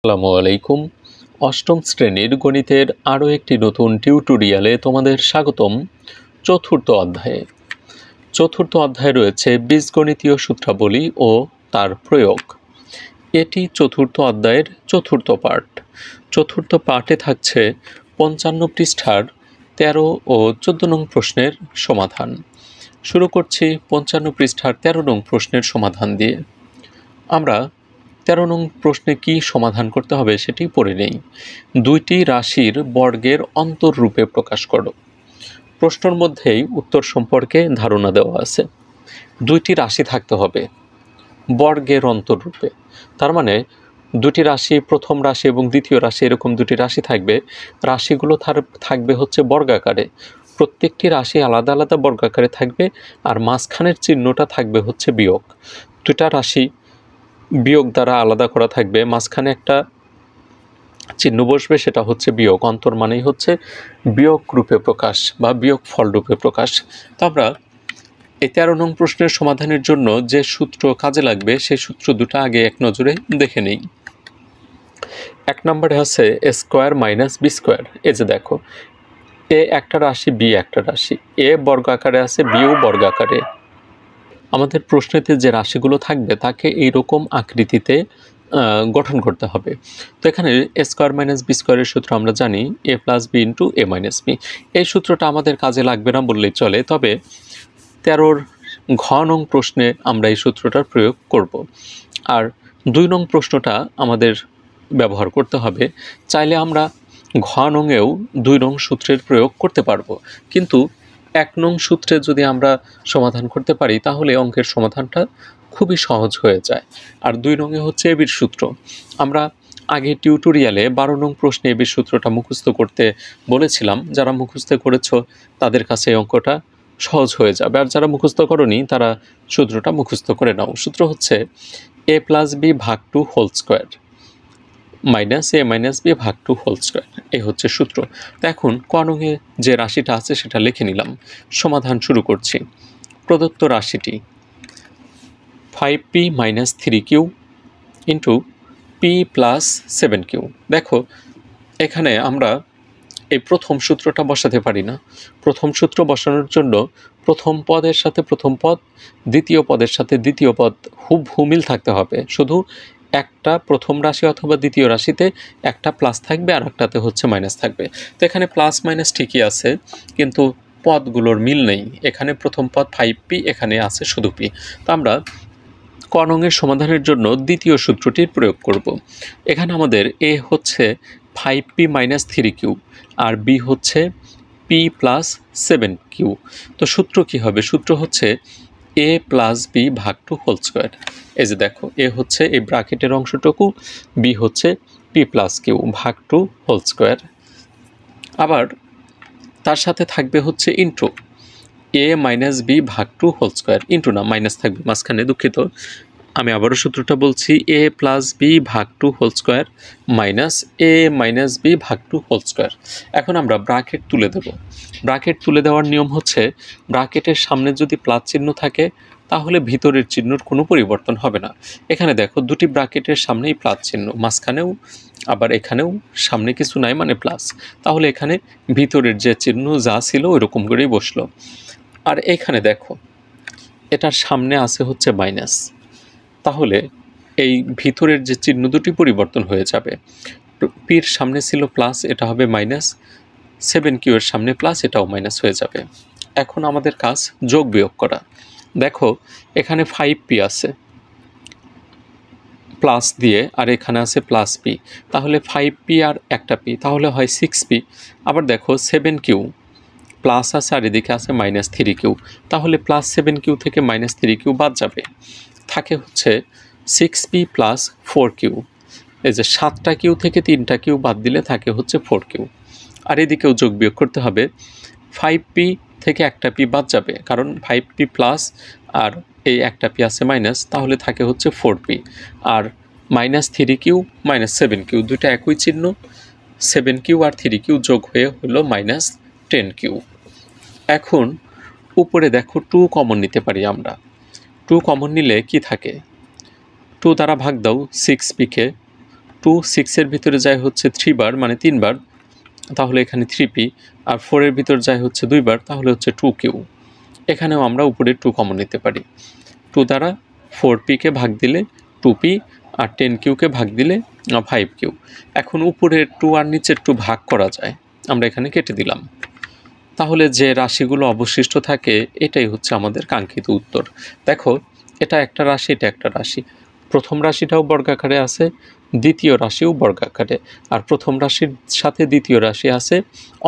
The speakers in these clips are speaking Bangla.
আসসালামু আলাইকুম। অষ্টম শ্রেণীর গণিতের আরও একটি নতুন টিউটোরিয়ালে তোমাদের স্বাগতম। চতুর্থ অধ্যায়ে রয়েছে বীজগণিতীয় সূত্রাবলী ও তার প্রয়োগ। এটি চতুর্থ অধ্যায়ের চতুর্থ পার্ট। চতুর্থ পার্টে থাকছে 55 পৃষ্ঠার 13 ও 14 নং প্রশ্নের সমাধান। শুরু করছি 55 পৃষ্ঠার 13 নং প্রশ্নের সমাধান দিয়ে। আমরা 13 নং প্রশ্নে কি সমাধান করতে হবে সেটি পড়ে নেই। দুইটি রাশির বর্গের অন্তররূপে প্রকাশ করো। প্রশ্নের মধ্যেই উত্তর সম্পর্কে ধারণা দেওয়া আছে। দুইটি রাশি থাকতে হবে বর্গের অন্তররূপে, তার মানে দুটি রাশি, প্রথম রাশি এবং দ্বিতীয় রাশি, এরকম দুটি রাশি থাকবে। রাশিগুলো থাকবে হচ্ছে বর্গাকারে, প্রত্যেকটি রাশি আলাদা আলাদা বর্গাকারে থাকবে, আর মাঝখানের চিহ্নটা থাকবে হচ্ছে বিয়োগ। দুটা রাশি বিয়োগ দ্বারা আলাদা করা থাকবে, মাঝখানে একটা চিহ্ন বসবে, সেটা হচ্ছে বিয়োগ। অন্তর মানেই হচ্ছে বিয়োগ রূপে প্রকাশ বা বিয়োগ ফল রূপে প্রকাশ। তো আমরা এই 13 নং প্রশ্নের সমাধানের জন্য যে সূত্র কাজে লাগবে সেই সূত্র দুটো আগে এক নজরে দেখে নেই। 1 নম্বরে আছে a square minus B square. এই যে দেখো, এ একটা রাশি, বি একটা রাশি, এ বর্গাকারে আছে, বিও বর্গাকারে। আমাদের প্রশ্নেতে যে রাশিগুলো থাকবে তাকে এইরকম আকৃতিতে গঠন করতে হবে। তো এখানে এ স্কোয়ার মাইনাস বি স্কোয়ারের সূত্র আমরা জানি, এ plus B into A minus B. এই সূত্রটা আমাদের কাজে লাগবে না বললেই চলে, তবে 13 ঘ নং প্রশ্নে আমরা এই সূত্রটার প্রয়োগ করব। আর 2 নং প্রশ্নটা আমাদের ব্যবহার করতে হবে। চাইলে আমরা ঘ নংয়েও 2 নং সূত্রের প্রয়োগ করতে পারবো, কিন্তু 1 নং সূত্রে যদি আমরা সমাধান করতে পারি তাহলে অঙ্কের সমাধানটা খুবই সহজ হয়ে যায়। আর 2 নংয়ে হচ্ছে এবির সূত্র। আমরা আগে টিউটোরিয়ালে 12 নং প্রশ্নে এবির সূত্রটা মুখস্থ করতে বলেছিলাম। যারা মুখস্থ করেছো তাদের কাছে এই অঙ্কটা সহজ হয়ে যাবে, আর যারা মুখস্থ করনি তারা সূত্রটা মুখস্থ করে নাও। সূত্র হচ্ছে a প্লাস বি ভাগ 2 হোল স্কোয়ার মাইনাস এ মাইনাস বি ভাগ 2 হোল স্কোয়ার, এই হচ্ছে সূত্র। তো এখন ক নংয়ে যে রাশিটা আছে সেটা লিখে নিলাম। সমাধান শুরু করছি। প্রদত্ত রাশিটি 5p minus 3q into P plus 7q। দেখো, এখানে আমরা এই প্রথম সূত্রটা বসাতে পারি না। প্রথম সূত্র বসানোর জন্য প্রথম পদের সাথে প্রথম পদ, দ্বিতীয় পদের সাথে দ্বিতীয় পদ হুবহু মিল থাকতে হবে। শুধু একটা প্রথম রাশি অথবা দ্বিতীয় রাশিতে একটা প্লাস থাকবে আর একটাতে হচ্ছে মাইনাস থাকবে। তো এখানে প্লাস মাইনাস ঠিকই আছে, কিন্তু পদগুলোর মিল নেই। এখানে প্রথম পদ 5p, এখানে আছে শুধু p। তো আমরা ক নংয়ের সমাধানের জন্য দ্বিতীয় সূত্রটির প্রয়োগ করব। এখানে আমাদের এ হচ্ছে 5p মাইনাস 3q আর বি হচ্ছে p প্লাস 7q। তো সূত্র কি হবে? সূত্র হচ্ছে a প্লাস বি ভাগ 2 হোল স্কোয়ার। এই যে দেখো, এ হচ্ছে এই ব্র্যাকেটের অংশটুকু, বি হচ্ছে p প্লাস কিউ ভাগ 2 হোল স্কোয়ার। আবার তার সাথে থাকবে হচ্ছে ইন্টু a মাইনাস বি ভাগ 2 হোল স্কোয়ার। ইন্টু না, মাইনাস থাকবে মাঝখানে, দুঃখিত। আমি আবারও সূত্রটা বলছি, a প্লাস বি ভাগ 2 হোল স্কোয়ার মাইনাস এ মাইনাস বি ভাগ 2 হোল স্কোয়ার। এখন আমরা ব্র্যাকেট তুলে দেব। ব্র্যাকেট তুলে দেওয়ার নিয়ম হচ্ছে, ব্র্যাকেটের সামনে যদি প্লাস চিহ্ন থাকে তাহলে ভিতরের চিহ্নর কোনো পরিবর্তন হবে না। এখানে দেখো, দুটি ব্র্যাকেটের সামনেই প্লাস চিহ্ন, মাঝখানেও আবার এখানেও সামনে কিছু নাই মানে প্লাস, তাহলে এখানে ভিতরের যে চিহ্ন যা ছিল ওইরকম করেই বসলো। আর এখানে দেখো, এটার সামনে আছে হচ্ছে মাইনাস, তাহলে এই ভিতরের যে চিহ্ন দুটি পরিবর্তন হয়ে যাবে। পির সামনে ছিল প্লাস, এটা হবে মাইনাস, 7q এর সামনে প্লাস, এটাও মাইনাস হয়ে যাবে। এখন আমাদের কাজ যোগ বিয়োগ করা। দেখো, এখানে 5p আছে প্লাস দিয়ে, আর এখানে আছে প্লাস p, তাহলে 5p আর একটা p, তাহলে হয় 6p। আবার দেখো 7q প্লাস আছে আর এদিকে আছে মাইনাস 3q, তাহলে প্লাস 7q থেকে মাইনাস 3q বাদ যাবে, থাকে হচ্ছে 6p প্লাস 4q। এই যে 7টা কিউ থেকে 3টা কিউ বাদ দিলে থাকে হচ্ছে 4q। আর এদিকেও যোগ বিয়োগ করতে হবে, 5p থেকে একটা p বাদ যাবে, কারণ 5p প্লাস আর এই একটা p আছে মাইনাস, তাহলে থাকে হচ্ছে 4p। আর মাইনাস 3q মাইনাস 7q, দুইটা একই চিহ্ন, 7q আর 3q যোগ হয়ে হলো মাইনাস 10q। এখন উপরে দেখো 2 কমন নিতে পারি আমরা। 2 কমন নিলে কি থাকে? 2 দ্বারা ভাগ দাও 6p কে, 2 6 এর ভিতরে যায় হচ্ছে 3 বার মানে 3 বার, তাহলে এখানে 3p, আর 4 এর ভিতর যায় হচ্ছে 2 বার, তাহলে হচ্ছে 2q। এখানেও আমরা উপরে 2 কমন নিতে পারি। 2 দ্বারা 4p কে ভাগ দিলে 2p, আর 10q কে ভাগ দিলে 5q। এখন উপরের 2 আর নিচের 2 ভাগ করা যায়, আমরা এখানে কেটে দিলাম। তাহলে যে রাশিগুলো অবশিষ্ট থাকে এটাই হচ্ছে আমাদের কাঙ্ক্ষিত উত্তর। দেখো, এটা একটা রাশি, এটা একটা রাশি। প্রথম রাশিটাও বর্গাকারে আছে, দ্বিতীয় রাশিও বর্গাকারে, আর প্রথম রাশির সাথে দ্বিতীয় রাশি আছে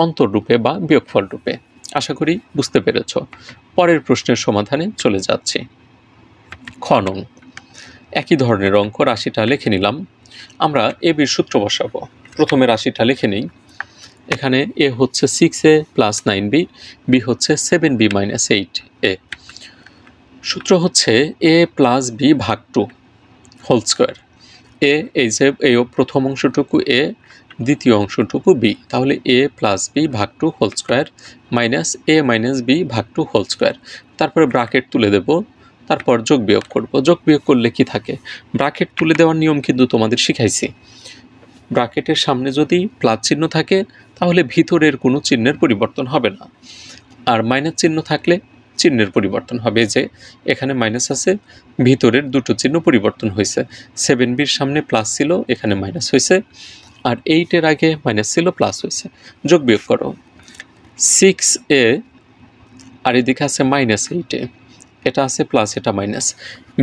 অন্তররূপে বা বিয়োগফল রূপে। আশা করি বুঝতে পেরেছ। পরের প্রশ্নের সমাধানে চলে যাচ্ছি। খ নং, একই ধরনের অঙ্ক, রাশিটা লিখে নিলাম। আমরা এ বির সূত্র বসাবো। প্রথমে রাশিটা লিখে নিই। এখানে এ হচ্ছে 6a প্লাস 9b, বি হচ্ছে 7b মাইনাস 8a। সূত্র হচ্ছে a প্লাস বি ভাগ 2 হোল স্কোয়ার। এই যে এই প্রথম অংশটুকু a, দ্বিতীয় অংশটুকু b, তাহলে a প্লাস বি ভাগ 2 whole square minus a minus B ভাগ 2 হোল স্কোয়ার। তারপরে ব্রাকেট তুলে দেব, তারপর যোগ বিয়োগ করব। যোগ বিয়োগ করলে কি থাকে? ব্রাকেট তুলে দেওয়ার নিয়ম কিন্তু তোমাদের শিখাইছি। ব্রাকেটের সামনে যদি প্লাস চিহ্ন থাকে তাহলে ভিতরের কোনো চিহ্নের পরিবর্তন হবে না, আর মাইনাস চিহ্ন থাকলে চিহ্নের পরিবর্তন হবে। যে এখানে মাইনাস আছে, ভিতরের দুটো চিহ্ন পরিবর্তন হয়েছে। 7bর সামনে প্লাস ছিল, এখানে মাইনাস হয়েছে, আর 8-এর আগে মাইনাস ছিল, প্লাস হয়েছে। যোগ বিয়োগ করো, 6a আর এদিকে আছে মাইনাস 8a, এটা আছে প্লাস, এটা মাইনাস।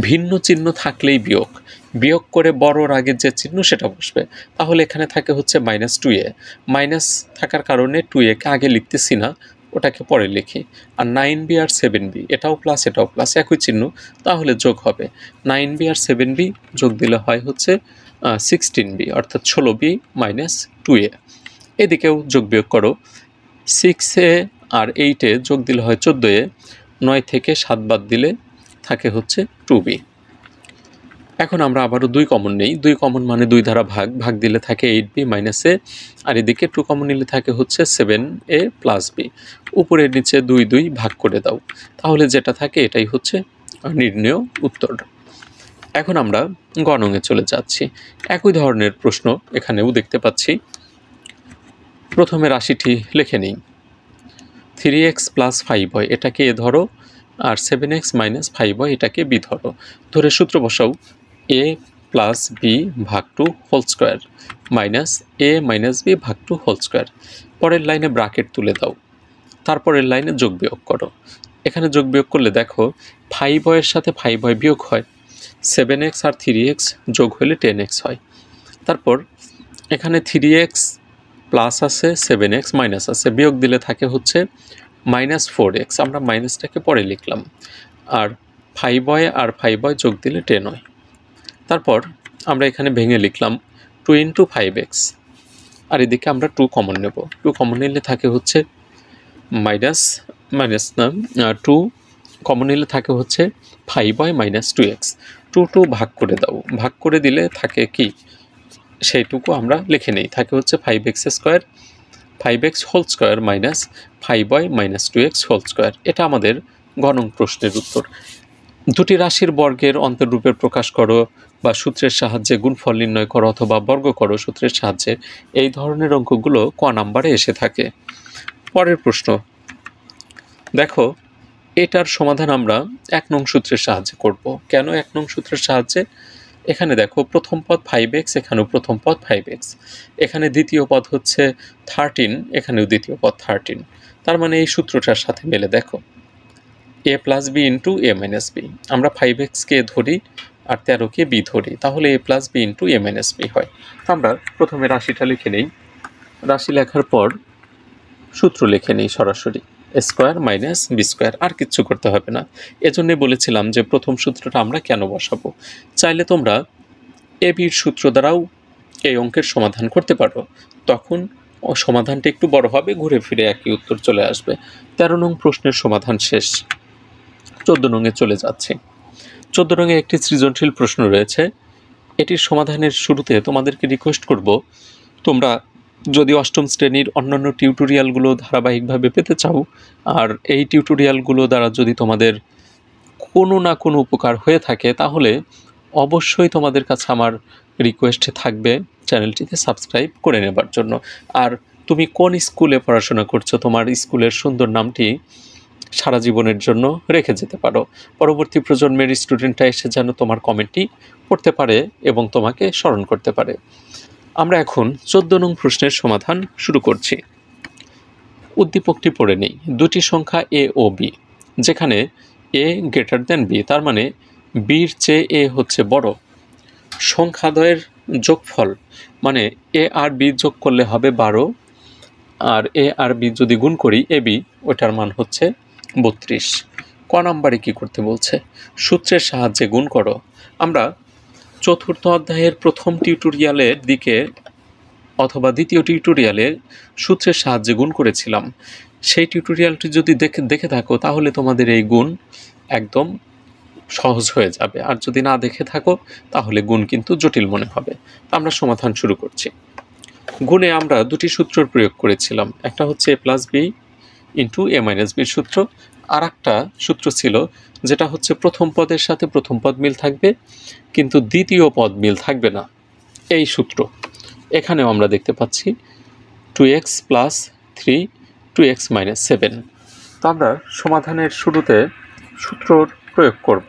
ভিন্ন চিহ্ন থাকলেই বিয়োগ, বিয়োগ করে বড়র আগে যে চিহ্ন সেটা বসবে। তাহলে এখানে থাকে হচ্ছে মাইনাস 2a, মাইনাস থাকার কারণে 2a কে আগে লিখতেছি না, ওটাকে পরে লিখি। আর 9b আর 7b, এটাও প্লাস এটাও প্লাস, একই চিহ্ন, তাহলে যোগ হবে। 9b আর 7b যোগ দিলে হয় হচ্ছে 16b, অর্থাৎ 16b মাইনাস 2a। এদিকেও যোগ বিয়োগ করো, 6a আর 8a যোগ দিলে হয় 14a, 9 থেকে 7 বাদ দিলে থাকে হচ্ছে 2b। এখন আমরা আবারও 2 কমন নেই। 2 কমন মানে 2 দ্বারা ভাগ, ভাগ দিলে থাকে 8b মাইনাস a, আর এদিকে 2 কমন নিলে থাকে হচ্ছে 7a প্লাস b। উপরের নিচে 2 2 ভাগ করে দাও, তাহলে যেটা থাকে এটাই হচ্ছে নির্ণেয় উত্তর। এখন আমরা গ নংয়ে চলে যাচ্ছি। একই ধরনের প্রশ্ন এখানেও দেখতে পাচ্ছি। প্রথমে রাশিটি লিখে নিই। 3x প্লাস 5y এটাকে এ ধরো, আর 7x মাইনাস 5y এটাকে বি ধরো। ধরে সূত্র বসাও, a প্লাস বি ভাগ 2 whole square minus a minus B ভাগ 2 হোল স্কোয়ার। পরের লাইনে ব্রাকেট তুলে দাও, তারপরের লাইনে যোগ বিয়োগ করো। এখানে যোগ বিয়োগ করলে দেখো 5y এর সাথে 5y বিয়োগ হয়, 7x আর 3x যোগ হলে 10x হয়। তারপর এখানে 3x প্লাস আছে, 7x মাইনাস আছে, বিয়োগ দিলে থাকে হচ্ছে মাইনাস 4x, আমরা মাইনাসটাকে পরে লিখলাম। আর 5y আর 5y যোগ দিলে 10 হয়। তারপর আমরা এখানে ভেঙে লিখলাম 2 × 5x, আর এদিকে আমরা 2 কমন নেব। 2 কমন নিলে থাকে হচ্ছে মাইনাস মাইনাস না 2 কমন নিলে থাকে হচ্ছে 5y মাইনাস 2x। 2 ভাগ করে দাও, ভাগ করে দিলে থাকে কি সেইটুকু আমরা লিখে নেই, থাকে হচ্ছে 5x square, 5x whole square minus 5y minus 2x whole square. এটা আমাদের গ নং প্রশ্নের উত্তর। দুটি রাশির বর্গের অন্তররূপের প্রকাশ করো, বা সূত্রের সাহায্যে গুণফল নির্ণয় করো, অথবা বর্গ করো সূত্রের সাহায্যে, এই ধরনের অঙ্কগুলো ক নাম্বারে এসে থাকে। পরের প্রশ্ন দেখো, এটার সমাধান আমরা 1 নং সূত্রের সাহায্যে করব। কেন 1 নং সূত্রের সাহায্যে? এখানে দেখো প্রথম পদ 5x, এখানেও প্রথম পদ 5x, এখানে দ্বিতীয় পদ হচ্ছে 13, এখানেও দ্বিতীয় পদ 13। তার মানে এই সূত্রটার সাথে মেলে দেখো, a plus B into A minus B. আমরা 5xকে ধরি আর 13কে বি ধরি, তাহলে a plus B into A minus B হয়। তো আমরা প্রথমে রাশিটা লিখে নেই। রাশি লেখার পর সূত্র লিখে নেই সরাসরি, a square minus B square, আর কিচ্ছু করতে হবে না। এজন্যে বলেছিলাম যে প্রথম সূত্রটা আমরা কেন বসাবো। চাইলে তোমরা এ বির সূত্র দ্বারাও এই অঙ্কের সমাধান করতে পারো, তখন সমাধানটা একটু বড় হবে, ঘুরে ফিরে একই উত্তর চলে আসবে। 13 নং প্রশ্নের সমাধান শেষ। 14 নংয়ে চলে যাচ্ছে। 14 নংয়ে একটি সৃজনশীল প্রশ্ন রয়েছে। এটির সমাধানের শুরুতে তোমাদেরকে রিকোয়েস্ট করব, তোমরা যদি অষ্টম শ্রেণীর অন্যান্য টিউটোরিয়ালগুলো ধারাবাহিকভাবে পেতে চাও, আর এই টিউটোরিয়ালগুলো দ্বারা যদি তোমাদের কোনো না কোনো উপকার হয়ে থাকে, তাহলে অবশ্যই তোমাদের কাছে আমার রিকোয়েস্ট থাকবে চ্যানেলটিতে সাবস্ক্রাইব করে নেবার জন্য। আর তুমি কোন স্কুলে পড়াশোনা করছো, তোমার স্কুলের সুন্দর নামটি সারা জীবনের জন্য রেখে যেতে পারো। পরবর্তী প্রজন্মের স্টুডেন্টরা এসে যেন তোমার কমেন্টটি পড়তে পারে এবং তোমাকে স্মরণ করতে পারে। আমরা এখন 14 নং প্রশ্নের সমাধান শুরু করছি। উদ্দীপকটি পড়ে নেই। দুটি সংখ্যা এ ও বি, যেখানে এ গ্রেটার দেন বি, তার মানে বির চেয়ে এ হচ্ছে বড়। সংখ্যাদ্বয়ের যোগফল মানে এ আর বি যোগ করলে হবে 12, আর এ আর বি যদি গুণ করি এ বি, ওটার মান হচ্ছে 32। ক নাম্বারে কি করতে বলছে? সূত্রের সাহায্যে গুণ করো। আমরা চতুর্থ অধ্যায়ের প্রথম টিউটোরিয়ালের দিকে অথবা দ্বিতীয় টিউটোরিয়ালে সূত্রের সাহায্যে গুণ করেছিলাম। সেই টিউটোরিয়ালটি যদি দেখে থাকো তাহলে তোমাদের এই গুণ একদম সহজ হয়ে যাবে, আর যদি না দেখে থাকো তাহলে গুণ কিন্তু জটিল মনে হবে। আমরা সমাধান শুরু করছি। গুণে আমরা দুটি সূত্র প্রয়োগ করেছিলাম, একটা হচ্ছে এ plus B into A minus বির সূত্র, আর একটা সূত্র ছিল যেটা হচ্ছে প্রথম পদের সাথে প্রথম পদ মিল থাকবে কিন্তু দ্বিতীয় পদ মিল থাকবে না, এই সূত্র। এখানেও আমরা দেখতে পাচ্ছি 2x প্লাস 3 2x মাইনাস 7। তো আমরা সমাধানের শুরুতে সূত্রর প্রয়োগ করব।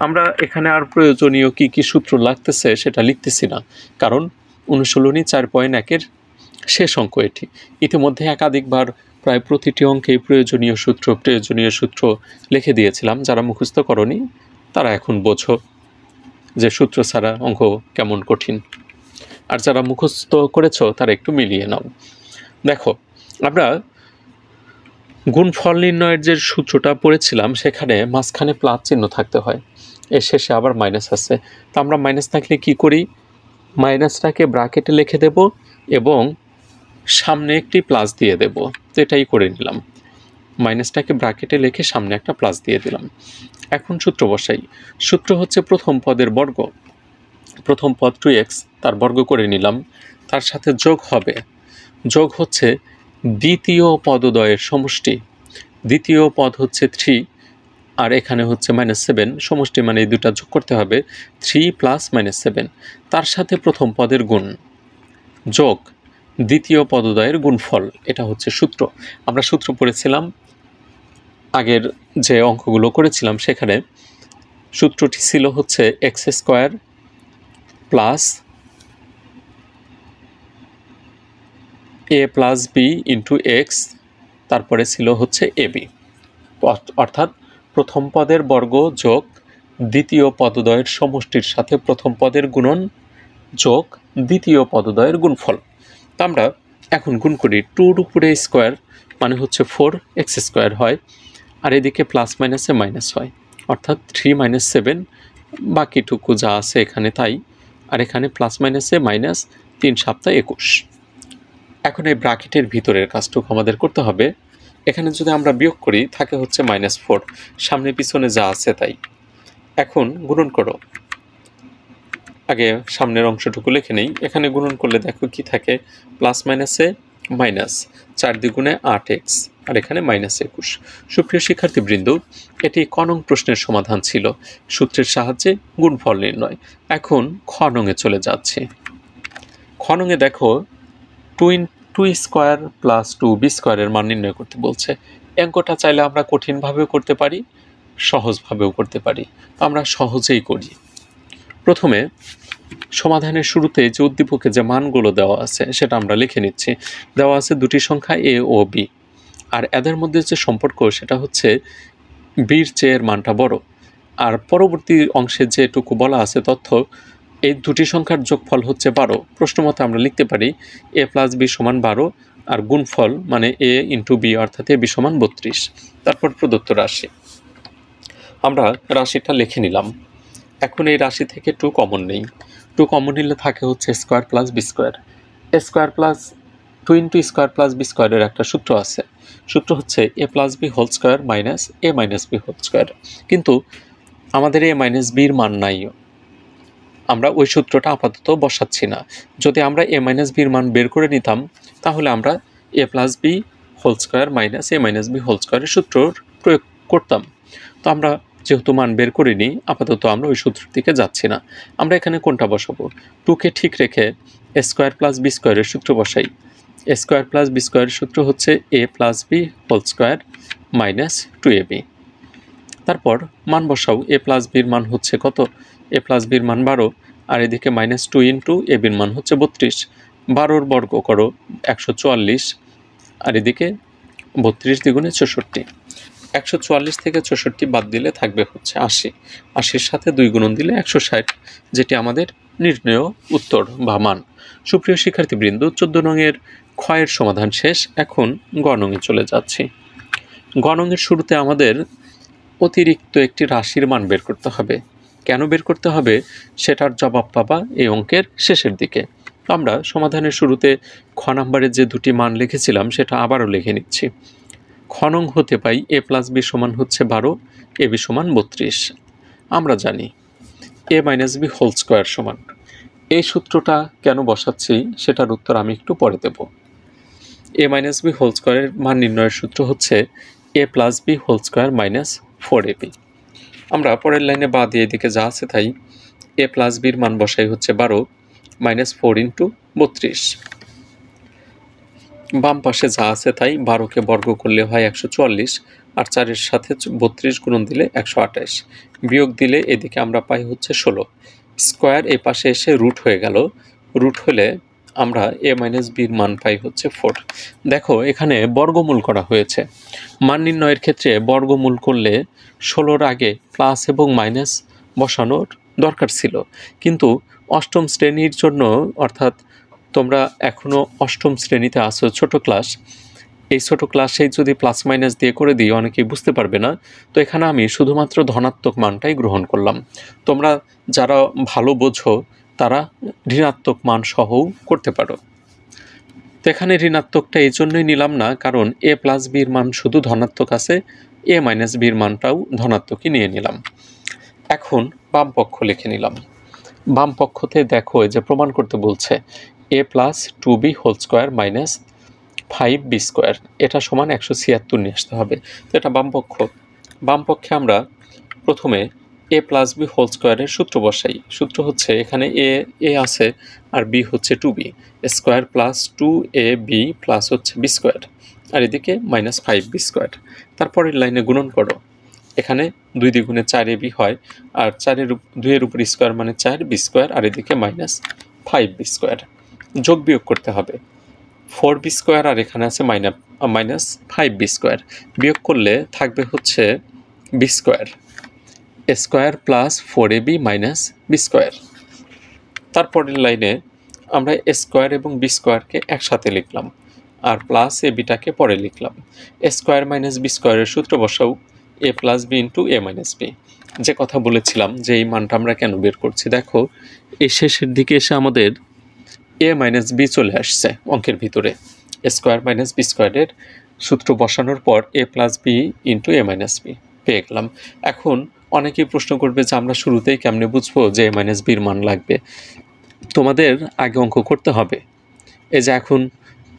আমরা এখানে আর প্রয়োজনীয় কি কি সূত্র লাগতেছে সেটা লিখতেছি না, কারণ অনুশীলনী 4.1-এর শেষ অঙ্ক এটি। ইতিমধ্যে একাধিকবার প্রায় প্রতিটি অঙ্কেই প্রয়োজনীয় সূত্র লিখে দিয়েছিলাম। যারা মুখস্থ করনি তারা এখন বোঝো যে সূত্র ছাড়া অঙ্ক কেমন কঠিন, আর যারা মুখস্থ করেছ তারা একটু মিলিয়ে নাও। দেখো, আমরা গুণফল নির্ণয়ের যে সূত্রটা পড়েছিলাম সেখানে মাঝখানে প্লাস চিহ্ন থাকতে হয়, এর শেষে আবার মাইনাস আছে। তো আমরা মাইনাস থাকলে কি করি? মাইনাসটাকে ব্র্যাকেটে লিখে দেব এবং সামনে একটি প্লাস দিয়ে দেব। তো এটাই করে নিলাম, মাইনাসটাকে ব্র্যাকেটে লিখে সামনে একটা প্লাস দিয়ে দিলাম। এখন সূত্র বসাই। সূত্র হচ্ছে প্রথম পদের বর্গ, প্রথম পদ 2x তার বর্গ করে নিলাম, তার সাথে যোগ হবে, যোগ হচ্ছে দ্বিতীয় পদদ্বয়ের সমষ্টি। দ্বিতীয় পদ হচ্ছে 3 আর এখানে হচ্ছে -7, সমষ্টি মানে এই দুটা যোগ করতে হবে, 3 প্লাস -7, তার সাথে প্রথম পদের গুণ যোগ দ্বিতীয় পদদ্বয়ের গুণফল। এটা হচ্ছে সূত্র। আমরা সূত্র পড়েছিলাম আগের যে অঙ্কগুলো করেছিলাম, সেখানে সূত্রটি ছিল হচ্ছে x² plus a plus B into X, তারপরে ছিল হচ্ছে এবি, অর্থাৎ প্রথম পদের বর্গ যোগ দ্বিতীয় পদদ্বয়ের সমষ্টির সাথে প্রথম পদের গুণন যোগ দ্বিতীয় পদদ্বয়ের গুণফল। তো আমরা এখন গুণ করি। 2 উপরে স্কোয়ার মানে হচ্ছে 4x² হয়, আর এদিকে প্লাস মাইনাসে মাইনাস হয়, অর্থাৎ 3 - 7, বাকিটুকু যা আছে এখানে তাই, আর এখানে প্লাস মাইনাসে মাইনাস, 3 × 7 = 21। এখন এই ব্র্যাকেটের ভিতরের কাজটুকু আমাদের করতে হবে। এখানে যদি আমরা বিয়োগ করি থাকে হচ্ছে -4, সামনে পিছনে যা আছে তাই। এখন গুণন করো। আগে সামনের অংশটুকু লিখে নেই। এখানে গুণন করলে দেখো কি থাকে, প্লাস মাইনাসে মাইনাস, 4 দ্বিগুণে 8x, আর এখানে -21। সুপ্রিয় শিক্ষার্থীবৃন্দ, এটি ক নং প্রশ্নের সমাধান ছিল, সূত্রের সাহায্যে গুণফল নির্ণয়। এখন খ নংয়ে চলে যাচ্ছে। খ নংয়ে দেখো 2² প্লাস 2b² এর মান নির্ণয় করতে বলছে। অঙ্কটা চাইলে আমরা কঠিনভাবেও করতে পারি, সহজভাবেও করতে পারি। আমরা সহজেই করি। প্রথমে সমাধানের শুরুতে যে উদ্দীপকে যে মানগুলো দেওয়া আছে সেটা আমরা লিখে নিচ্ছি। দেওয়া আছে দুটি সংখ্যা এ ও বি, আর এদের মধ্যে যে সম্পর্ক সেটা হচ্ছে বির চেয়ের মানটা বড়। আর পরবর্তী অংশে যেটুকু বলা আছে তথ্য, এই দুটি সংখ্যার যোগফল হচ্ছে 12। প্রশ্নমতে আমরা লিখতে পারি a প্লাস বি সমান 12, আর গুণফল মানে a ইন্টু বি অর্থাৎ a b সমান 32। তারপর প্রদত্ত রাশি, আমরা রাশিটা লিখে নিলাম। এখন এই রাশি থেকে 2 কমন নেই। 2 কমন নিলে থাকে হচ্ছে square plus B square. Square plus 2 × square plus B স্কোয়ারের একটা সূত্র আছে, সূত্র হচ্ছে a plus B whole square minus a minus B whole square. কিন্তু আমাদের a মাইনাস বির মান নাই, আমরা ওই সূত্রটা আপাতত বসাচ্ছি না। যদি আমরা a মাইনাস বির মান বের করে নিতাম তাহলে আমরা a plus B whole square minus a minus B whole স্কোয়ারের সূত্র প্রয়োগ করতাম। তো আমরা যেহেতু মান বের করিনি, আপাতত আমরা ওই সূত্রের দিকে যাচ্ছি না। আমরা এখানে কোনটা বসাবো? 2কে ঠিক রেখে a স্কোয়ার প্লাস বি স্কোয়ারের সূত্র বসাই। a স্কোয়ার প্লাস বি স্কোয়ারের সূত্র হচ্ছে a plus B whole square minus 2ab। তারপর মান বসাও। a প্লাস বির মান হচ্ছে কত? a প্লাস বির মান 12, আর এদিকে -2 ইন্টু a বির মান হচ্ছে 32। 12-র বর্গ করো 144, আর এদিকে 32 দ্বিগুণে 64। 144 থেকে 64 বাদ দিলে থাকবে হচ্ছে 80। 80-র সাথে 2 গুণন দিলে 160, যেটি আমাদের নির্ণেয় উত্তর বা মান। সুপ্রিয় শিক্ষার্থীবৃন্দ, 14 নংয়ের ক্ষয়ের সমাধান শেষ। এখন গ নংয়ে চলে যাচ্ছি। গ নংয়ের শুরুতে আমাদের অতিরিক্ত একটি রাশির মান বের করতে হবে। কেন বের করতে হবে সেটার জবাব পাবা এই অঙ্কের শেষের দিকে। আমরা সমাধানের শুরুতে খ নাম্বারের যে দুটি মান লিখেছিলাম সেটা আবারও লিখে নিচ্ছি। খ নং হতে পাই a প্লাস বি সমান হচ্ছে 12, ab সমান 32। আমরা জানি a minus B whole square সমান। এই সূত্রটা কেন বসাচ্ছি সেটার উত্তর আমি একটু পরে দেব। a মাইনাস বি হোল স্কোয়ারের মান নির্ণয়ের সূত্র হচ্ছে a plus B whole square minus 4ab। আমরা পরের লাইনে বা দিয়ে এদিকে যা আছে তাই a প্লাস বির মান বসাই হচ্ছে 12 -4 ইন্টু 32। বাম পাশে যা আছে তাই 12কে বর্গ করলে হয় 144, আর 4-এর সাথে 32 গুণন দিলে 128, বিয়োগ দিলে এদিকে আমরা পাই হচ্ছে 16। স্কোয়ার এই পাশে এসে রুট হয়ে গেল। রুট হলে আমরা a মাইনাস বির মান পাই হচ্ছে 4। দেখো এখানে বর্গমূল করা হয়েছে। মান নির্ণয়ের ক্ষেত্রে বর্গমূল করলে 16-র আগে প্লাস এবং মাইনাস বসানোর দরকার ছিল, কিন্তু অষ্টম শ্রেণীর জন্য, অর্থাৎ তোমরা এখনও অষ্টম শ্রেণীতে আসো, ছোট ক্লাস, এই ছোট ক্লাসেই যদি প্লাস মাইনাস দিয়ে করে দিই অনেকেই বুঝতে পারবে না। তো এখানে আমি শুধুমাত্র ধনাত্মক মানটাই গ্রহণ করলাম। তোমরা যারা ভালো বোঝো তারা ঋণাত্মক মান সহও করতে পারো। তো এখানে ঋণাত্মকটা এই জন্যই নিলাম না, কারণ a প্লাস বির মান শুধু ধনাত্মক আছে, a মাইনাস বির মানটাও ধনাত্মকই নিয়ে নিলাম। এখন বাম পক্ষ লিখে নিলাম। বাম পক্ষতে দেখো যে প্রমাণ করতে বলছে a plus 2b whole square minus 5b square, এটা সমান 176 নিয়ে আসতে হবে। তো এটা বাম পক্ষ। বাম পক্ষে আমরা প্রথমে a প্লাস বি হোল স্কোয়ারের সূত্র বসাই। সূত্র হচ্ছে এখানে a আছে আর b হচ্ছে 2b, square plus 2ab plus হচ্ছে b স্কোয়ার, আর এদিকে মাইনাস 5b স্কোয়ার। তারপরের লাইনে গুণন করো। এখানে 2 দ্বিগুণে 4ab হয়, আর 2-এর উপর স্কোয়ার মানে 4b স্কোয়ার, আর এদিকে মাইনাস 5b স্কোয়ার। যোগ বিয়োগ করতে হবে 4b স্কোয়ার, আর এখানে আছে মাইনাস 5b স্কোয়ার। বিয়োগ করলে থাকবে হচ্ছে b square, square plus 4ab minus b square. তারপরের লাইনে আমরা স্কোয়ার এবং b স্কোয়ারকে একসাথে লিখলাম, আর প্লাস এবিটাকে পরে লিখলাম। স্কোয়ার মাইনাস b স্কোয়ারের সূত্র বসাও a plus B into a minus B. যে কথা বলেছিলাম যে এই মানটা আমরা কেন বের করছি, দেখো এই শেষের দিকে এসে আমাদের a মাইনাস বি চলে আসছে অঙ্কের ভিতরে। স্কোয়ার মাইনাস বি স্কোয়ারের সূত্র বসানোর পর a plus B into a minus B পেয়ে গেলাম। এখন অনেকেই প্রশ্ন করবে যে আমরা শুরুতেই কেমনে বুঝবো যে a মাইনাস বির মান লাগবে? তোমাদের আগে অঙ্ক করতে হবে। এই যে এখন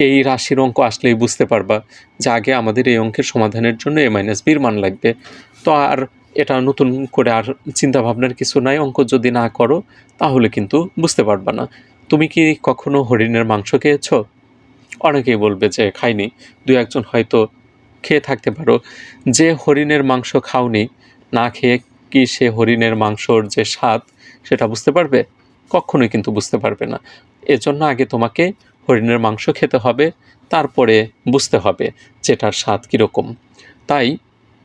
এই রাশির অঙ্ক আসলেই বুঝতে পারবা যে আগে আমাদের এই অঙ্কের সমাধানের জন্য a মাইনাস বির মান লাগবে। তো আর এটা নতুন করে আর চিন্তা ভাবনার কিছু নাই। অঙ্ক যদি না করো তাহলে কিন্তু বুঝতে পারবা না। তুমি কি কখনো হরিণের মাংস খেয়েছো? অনেকেই বলবে যে খাইনি। 2-1জন হয়তো খেয়ে থাকতে পারো। যে হরিণের মাংস খাওনি, না খেয়ে কি সে হরিণের মাংসর যে স্বাদ সেটা বুঝতে পারবে? কখনোই কিন্তু বুঝতে পারবে না। এজন্য আগে তোমাকে হরিণের মাংস খেতে হবে, তারপরে বুঝতে হবে যেটার স্বাদ কীরকম। তাই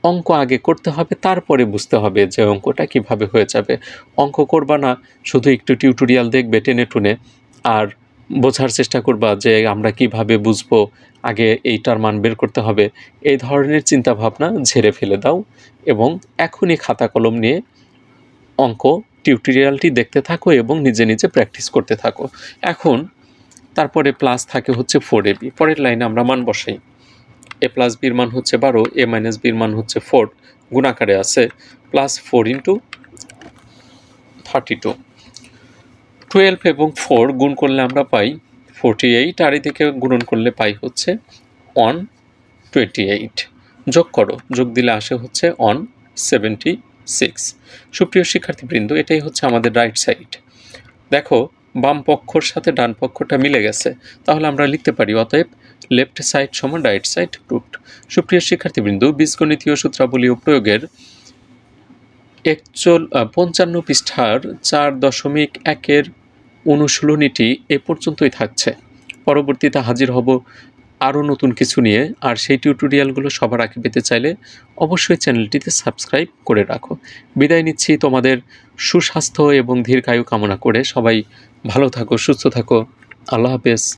অঙ্ক আগে করতে হবে, তারপরে বুঝতে হবে যে অঙ্কটা কিভাবে হয়ে যাবে। অঙ্ক করবা না, শুধু একটু টিউটোরিয়াল দেখবে টেনে টুনে, আর বোঝার চেষ্টা করবা যে আমরা কিভাবে বুঝবো, আগে এইটার মান বের করতে হবে। এই ধরনের চিন্তা ভাবনা ঝেড়ে ফেলে দাও এবং এখনই খাতা কলম নিয়ে অঙ্ক টিউটোরিয়ালটি দেখতে থাকো এবং নিজে নিজে প্র্যাকটিস করতে থাকো। এখন তারপরে প্লাস থাকে হচ্ছে 4ab। পরের লাইনে আমরা মান বসাই। a প্লাস বির মান হচ্ছে 12, a মাইনাস বির মান হচ্ছে 4, গুণাকারে আছে প্লাস 4 ইন্টু 32। 12 এবং 4 গুণ করলে আমরা পাই 48, আর এদিকে গুণন করলে পাই হচ্ছে 128। যোগ করো, যোগ দিলে আসে হচ্ছে 172। 6। সুপ্রিয় শিক্ষার্থীবৃন্দ, এটাই হচ্ছে আমাদের রাইট সাইড। দেখো, বাম পক্ষর সাথে ডান পক্ষটা মিলে গেছে, তাহলে আমরা লিখতে পারি অতএব লেফট সাইড সমান রাইট সাইড প্রুভড। সুপ্রিয় শিক্ষার্থীবৃন্দ, বীজগণিতীয় সূত্রাবলী ও প্রয়োগের 55 পৃষ্ঠার 4.1 অনুশীলনীটি এ পর্যন্তই থাকছে। পরবর্তীতে হাজির হব আরও নতুন কিছু নিয়ে। আর সেই টিউটোরিয়ালগুলো সবার আগে পেতে চাইলে অবশ্যই চ্যানেলটিতে সাবস্ক্রাইব করে রাখো। বিদায় নিচ্ছি তোমাদের সুস্বাস্থ্য এবং দীর্ঘায়ু কামনা করে। সবাই ভালো থাকো, সুস্থ থাকো। আল্লাহ হাফেজ।